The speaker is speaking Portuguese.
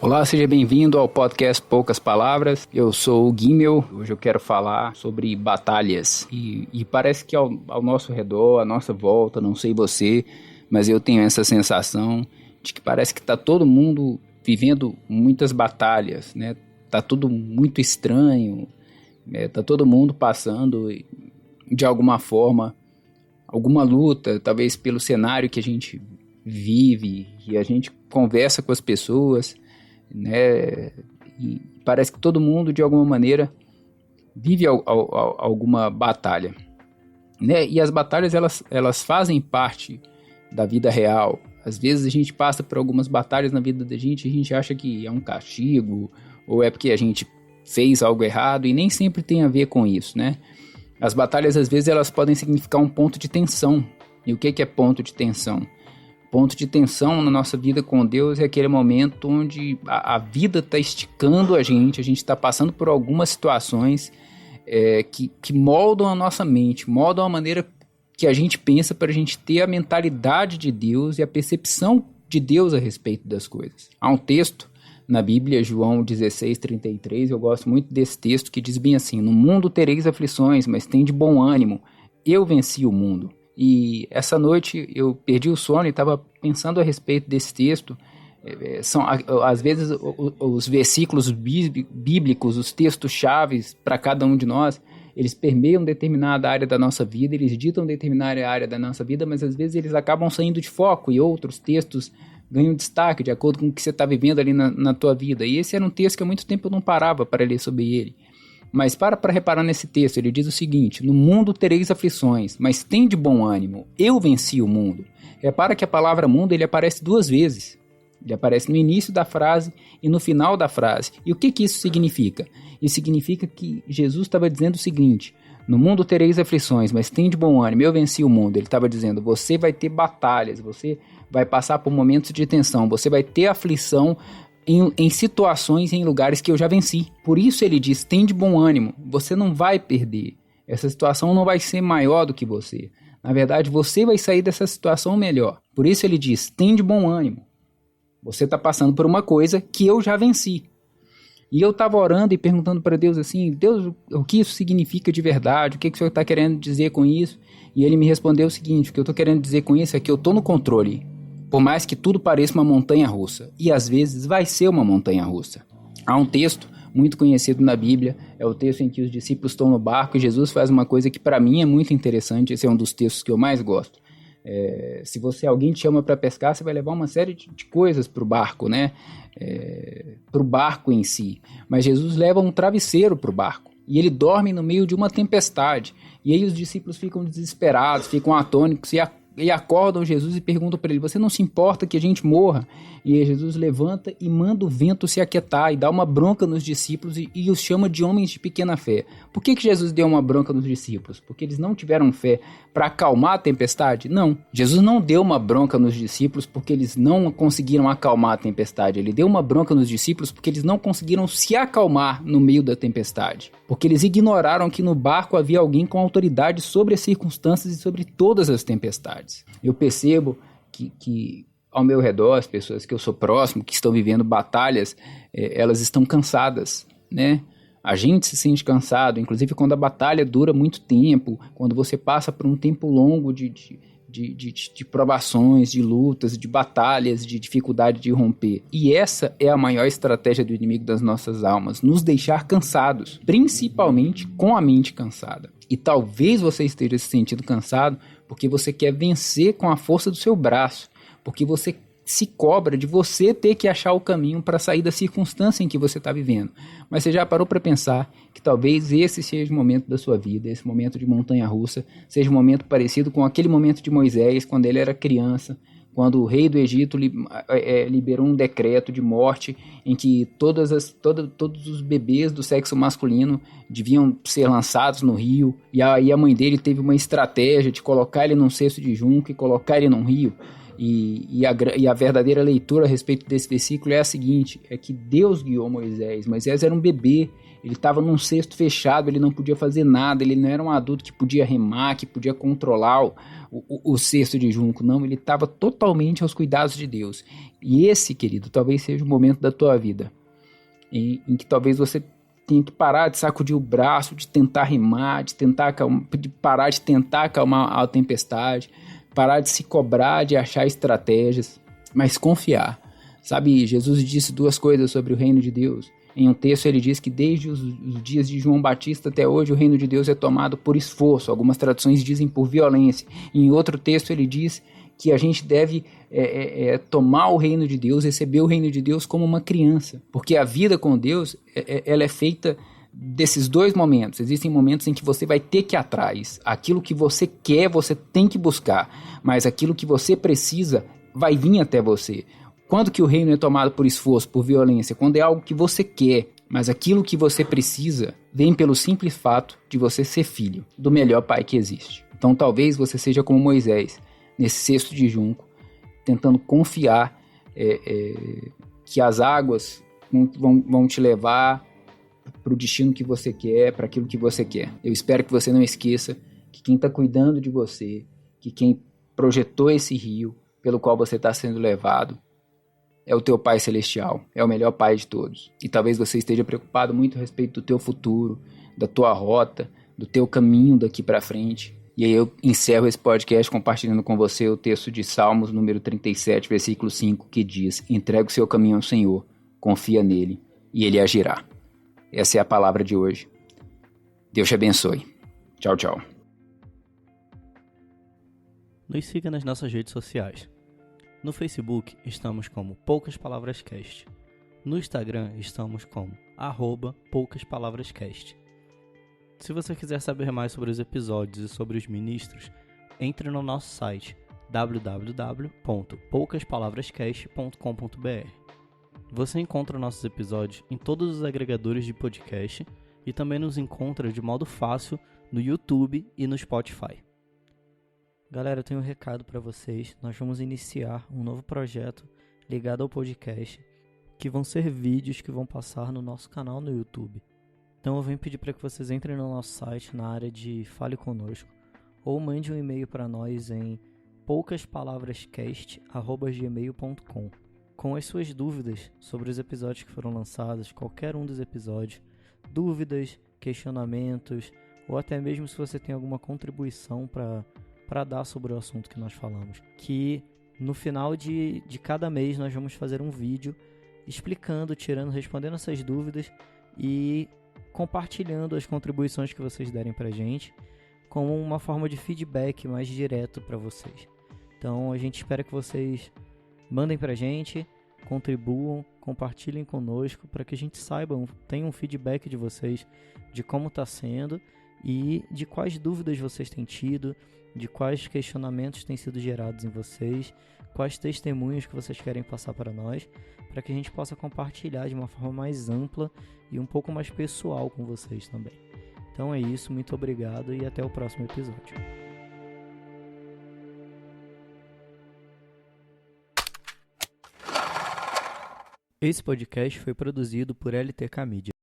Olá, seja bem-vindo ao podcast Poucas Palavras. Eu sou o Guimel. Hoje eu quero falar sobre batalhas. E parece que ao nosso redor, à nossa volta, não sei você, mas eu tenho essa sensação de que parece que está todo mundo vivendo muitas batalhas, né? Tá tudo muito estranho, tá todo mundo passando de alguma forma, alguma luta, talvez pelo cenário que a gente vive e a gente conversa com as pessoas, né? E parece que todo mundo de alguma maneira vive alguma batalha, né? E as batalhas elas fazem parte da vida real. Às vezes a gente passa por algumas batalhas na vida da gente e a gente acha que é um castigo ou é porque a gente fez algo errado, e nem sempre tem a ver com isso, né? As batalhas às vezes elas podem significar um ponto de tensão. E o que é ponto de tensão? Ponto de tensão na nossa vida com Deus é aquele momento onde a vida está esticando a gente está passando por algumas situações que moldam a nossa mente, moldam a maneira que a gente pensa para a gente ter a mentalidade de Deus e a percepção de Deus a respeito das coisas. Há um texto na Bíblia, João 16:33, eu gosto muito desse texto que diz bem assim: no mundo tereis aflições, mas tende bom ânimo, eu venci o mundo. E essa noite eu perdi o sono e estava pensando a respeito desse texto. Às vezes os versículos bíblicos, os textos chaves para cada um de nós, eles permeiam determinada área da nossa vida, eles ditam determinada área da nossa vida, mas às vezes eles acabam saindo de foco e outros textos ganham destaque de acordo com o que você está vivendo ali na tua vida. E esse era um texto que há muito tempo eu não parava para ler sobre ele. Mas para reparar nesse texto, ele diz o seguinte: no mundo tereis aflições, mas tende bom ânimo, eu venci o mundo. Repara que a palavra mundo ele aparece duas vezes. Ele aparece no início da frase e no final da frase. E o que isso significa? Isso significa que Jesus estava dizendo o seguinte: no mundo tereis aflições, mas tende bom ânimo, eu venci o mundo. Ele estava dizendo, você vai ter batalhas, você vai passar por momentos de tensão, você vai ter aflição em situações, em lugares que eu já venci. Por isso ele diz, tende bom ânimo, você não vai perder. Essa situação não vai ser maior do que você. Na verdade, você vai sair dessa situação melhor. Por isso ele diz, tende bom ânimo. Você está passando por uma coisa que eu já venci. E eu estava orando e perguntando para Deus assim, Deus, o que isso significa de verdade? O que o Senhor está querendo dizer com isso? E ele me respondeu o seguinte, o que eu estou querendo dizer com isso é que eu estou no controle. Por mais que tudo pareça uma montanha-russa. E às vezes vai ser uma montanha-russa. Há um texto muito conhecido na Bíblia, é o texto em que os discípulos estão no barco e Jesus faz uma coisa que para mim é muito interessante. Esse é um dos textos que eu mais gosto. Se alguém te chama para pescar, você vai levar uma série de coisas para o barco, né? Para o barco em si. Mas Jesus leva um travesseiro para o barco. E ele dorme no meio de uma tempestade. E aí os discípulos ficam desesperados, ficam atônitos e acordam Jesus e perguntam para ele, você não se importa que a gente morra? E aí Jesus levanta e manda o vento se aquietar e dá uma bronca nos discípulos e os chama de homens de pequena fé. Por que Jesus deu uma bronca nos discípulos? Porque eles não tiveram fé para acalmar a tempestade? Não. Jesus não deu uma bronca nos discípulos porque eles não conseguiram acalmar a tempestade. Ele deu uma bronca nos discípulos porque eles não conseguiram se acalmar no meio da tempestade. Porque eles ignoraram que no barco havia alguém com autoridade sobre as circunstâncias e sobre todas as tempestades. Eu percebo que ao meu redor, as pessoas que eu sou próximo, que estão vivendo batalhas, elas estão cansadas, né? A gente se sente cansado, inclusive quando a batalha dura muito tempo, quando você passa por um tempo longo de provações, de lutas, de batalhas, de dificuldade de romper. E essa é a maior estratégia do inimigo das nossas almas, nos deixar cansados, principalmente com a mente cansada. E talvez você esteja se sentindo cansado porque você quer vencer com a força do seu braço, porque você se cobra de você ter que achar o caminho para sair da circunstância em que você está vivendo. Mas você já parou para pensar que talvez esse seja o momento da sua vida, esse momento de montanha-russa, seja um momento parecido com aquele momento de Moisés, quando ele era criança, quando o rei do Egito liberou um decreto de morte em que todos os bebês do sexo masculino deviam ser lançados no rio, e aí a mãe dele teve uma estratégia de colocar ele num cesto de junco e colocar ele num rio. E a verdadeira leitura a respeito desse versículo é a seguinte, é que Deus guiou Moisés. Moisés era um bebê, ele estava num cesto fechado, ele não podia fazer nada, ele não era um adulto que podia remar, que podia controlar o cesto de junco, não, ele estava totalmente aos cuidados de Deus. E esse, querido, talvez seja o momento da tua vida, em que talvez você tenha que parar de sacudir o braço, de tentar remar, de parar de tentar acalmar a tempestade, parar de se cobrar, de achar estratégias, mas confiar. Sabe, Jesus disse duas coisas sobre o reino de Deus. Em um texto ele diz que desde os dias de João Batista até hoje o reino de Deus é tomado por esforço. Algumas traduções dizem por violência. Em outro texto ele diz que a gente deve tomar o reino de Deus, receber o reino de Deus como uma criança. Porque a vida com Deus, ela é feita desses dois momentos. Existem momentos em que você vai ter que ir atrás. Aquilo que você quer, você tem que buscar. Mas aquilo que você precisa, vai vir até você. Quando que o reino é tomado por esforço, por violência? Quando é algo que você quer, mas aquilo que você precisa vem pelo simples fato de você ser filho do melhor pai que existe. Então talvez você seja como Moisés, nesse cesto de junco, tentando confiar que as águas vão te levar para o destino que você quer, para aquilo que você quer. Eu espero que você não esqueça que quem está cuidando de você, que quem projetou esse rio pelo qual você está sendo levado, é o teu Pai Celestial, é o melhor Pai de todos. E talvez você esteja preocupado muito a respeito do teu futuro, da tua rota, do teu caminho daqui para frente. E aí eu encerro esse podcast compartilhando com você o texto de Salmos, número 37, versículo 5, que diz: entrega o seu caminho ao Senhor, confia nele e ele agirá. Essa é a palavra de hoje. Deus te abençoe. Tchau, tchau. Nos siga nas nossas redes sociais. No Facebook estamos como Poucas Palavras Cast. No Instagram estamos como @PoucasPalavrasCast. Se você quiser saber mais sobre os episódios e sobre os ministros, entre no nosso site www.poucaspalavrascast.com.br. Você encontra nossos episódios em todos os agregadores de podcast e também nos encontra de modo fácil no YouTube e no Spotify. Galera, eu tenho um recado para vocês. Nós vamos iniciar um novo projeto ligado ao podcast, que vão ser vídeos que vão passar no nosso canal no YouTube. Então eu venho pedir para que vocês entrem no nosso site na área de Fale Conosco ou mande um e-mail para nós em poucaspalavrascast@gmail.com com as suas dúvidas sobre os episódios que foram lançados, qualquer um dos episódios, dúvidas, questionamentos, ou até mesmo se você tem alguma contribuição para dar sobre o assunto que nós falamos. Que no final de cada mês nós vamos fazer um vídeo explicando, respondendo essas dúvidas e compartilhando as contribuições que vocês derem pra gente como uma forma de feedback mais direto para vocês. Então a gente espera que vocês mandem pra gente, contribuam, compartilhem conosco para que a gente saiba, tenha um feedback de vocês de como está sendo e de quais dúvidas vocês têm tido, de quais questionamentos têm sido gerados em vocês, quais testemunhos que vocês querem passar para nós, para que a gente possa compartilhar de uma forma mais ampla e um pouco mais pessoal com vocês também. Então é isso, muito obrigado e até o próximo episódio. Esse podcast foi produzido por LTK Media.